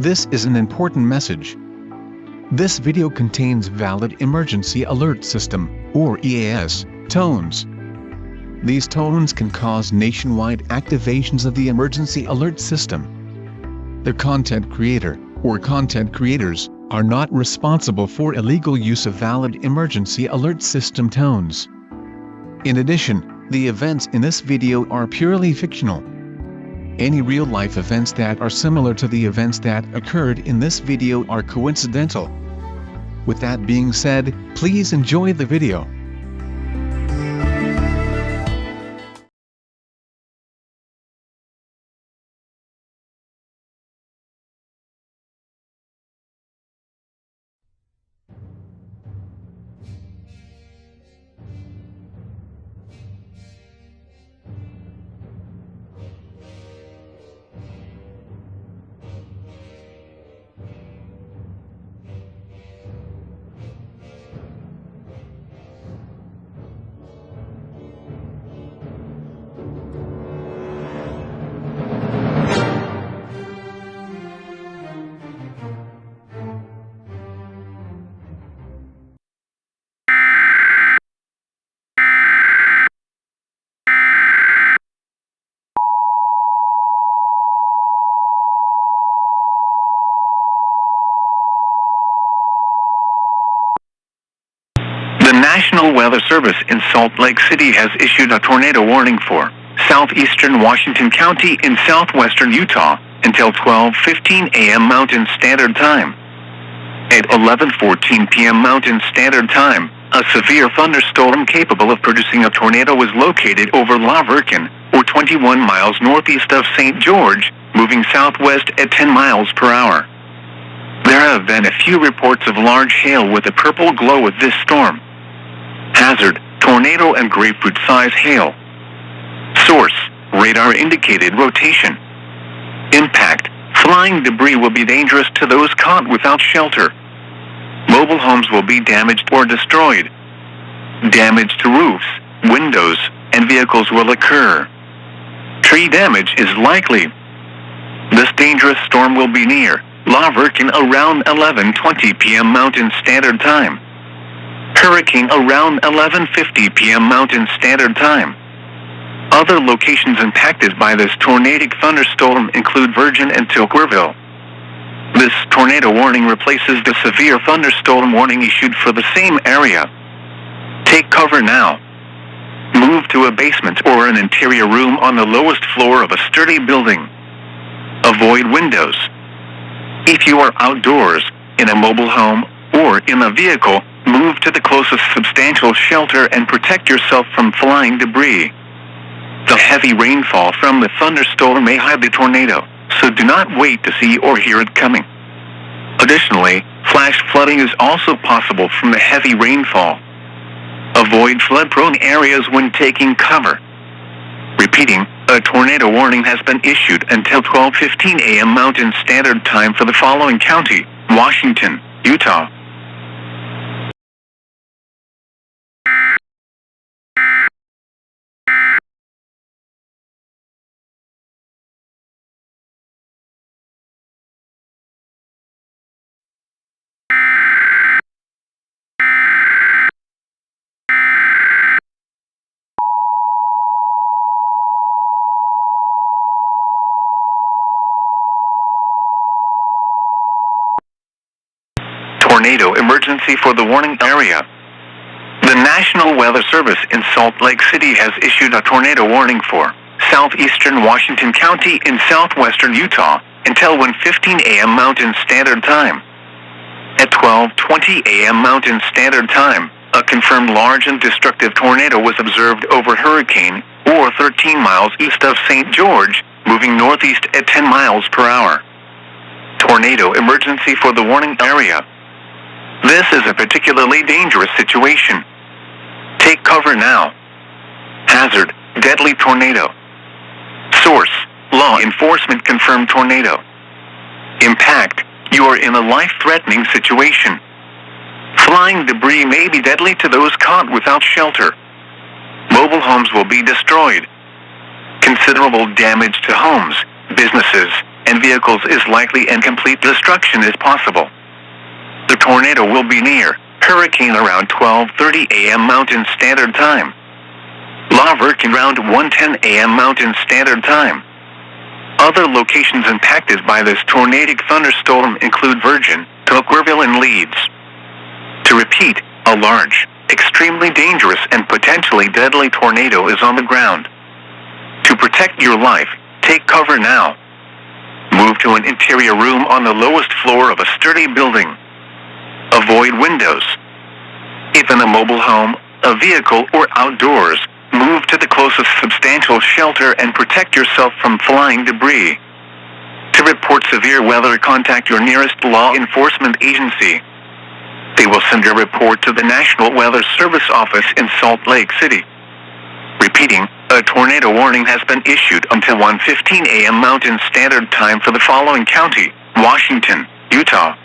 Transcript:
This is an important message. This video contains valid emergency alert system, or EAS, tones. These tones can cause nationwide activations of the emergency alert system. The content creator, or content creators, are not responsible for illegal use of valid emergency alert system tones. In addition, the events in this video are purely fictional. Any real-life events that are similar to the events that occurred in this video are coincidental. With that being said, please enjoy the video. The National Weather Service in Salt Lake City has issued a tornado warning for southeastern Washington County in southwestern Utah until 12:15 a.m. Mountain Standard Time. At 11:14 p.m. Mountain Standard Time, a severe thunderstorm capable of producing a tornado was located over La Verkin, or 21 miles northeast of St. George, moving southwest at 10 miles per hour. There have been a few reports of large hail with a purple glow with this storm. Hazard, tornado and grapefruit-size hail. Source, radar indicated rotation. Impact, flying debris will be dangerous to those caught without shelter. Mobile homes will be damaged or destroyed. Damage to roofs, windows, and vehicles will occur. Tree damage is likely. This dangerous storm will be near La Verkin around 11:20 p.m. Mountain Standard Time. Hurricane around 11:50 p.m. Mountain Standard Time. Other locations impacted by this tornadic thunderstorm include Virgin and Tilquerville. This tornado warning replaces the severe thunderstorm warning issued for the same area. Take cover now. Move to a basement or an interior room on the lowest floor of a sturdy building. Avoid windows. If you are outdoors, in a mobile home, or in a vehicle, move to the closest substantial shelter and protect yourself from flying debris. The heavy rainfall from the thunderstorm may hide the tornado, so do not wait to see or hear it coming. Additionally, flash flooding is also possible from the heavy rainfall. Avoid flood-prone areas when taking cover. Repeating, a tornado warning has been issued until 12:15 a.m. Mountain Standard Time for the following county: Washington, Utah. Tornado emergency for the warning area. The National Weather Service in Salt Lake City has issued a tornado warning for southeastern Washington County in southwestern Utah until 1:15 a.m. Mountain Standard Time. At 12:20 a.m. Mountain Standard Time, a confirmed large and destructive tornado was observed over Hurricane, or 13 miles east of St. George, moving northeast at 10 miles per hour. Tornado emergency for the warning area. This is a particularly dangerous situation. Take cover now. Hazard, deadly tornado. Source, law enforcement confirmed tornado. Impact, you are in a life-threatening situation. Flying debris may be deadly to those caught without shelter. Mobile homes will be destroyed. Considerable damage to homes, businesses, and vehicles is likely and complete destruction is possible. The tornado will be near hurricane around 12:30 a.m. Mountain Standard Time. La Verkin around 1:10 a.m. Mountain Standard Time. Other locations impacted by this tornadic thunderstorm include Virgin, Tocqueville and Leeds. To repeat, a large, extremely dangerous and potentially deadly tornado is on the ground. To protect your life, take cover now. Move to an interior room on the lowest floor of a sturdy building. Avoid windows. If in a mobile home, a vehicle, or outdoors, move to the closest substantial shelter and protect yourself from flying debris. To report severe weather, contact your nearest law enforcement agency. They will send your report to the National Weather Service office in Salt Lake City. Repeating, a tornado warning has been issued until 1:15 a.m. Mountain Standard Time for the following county: Washington, Utah,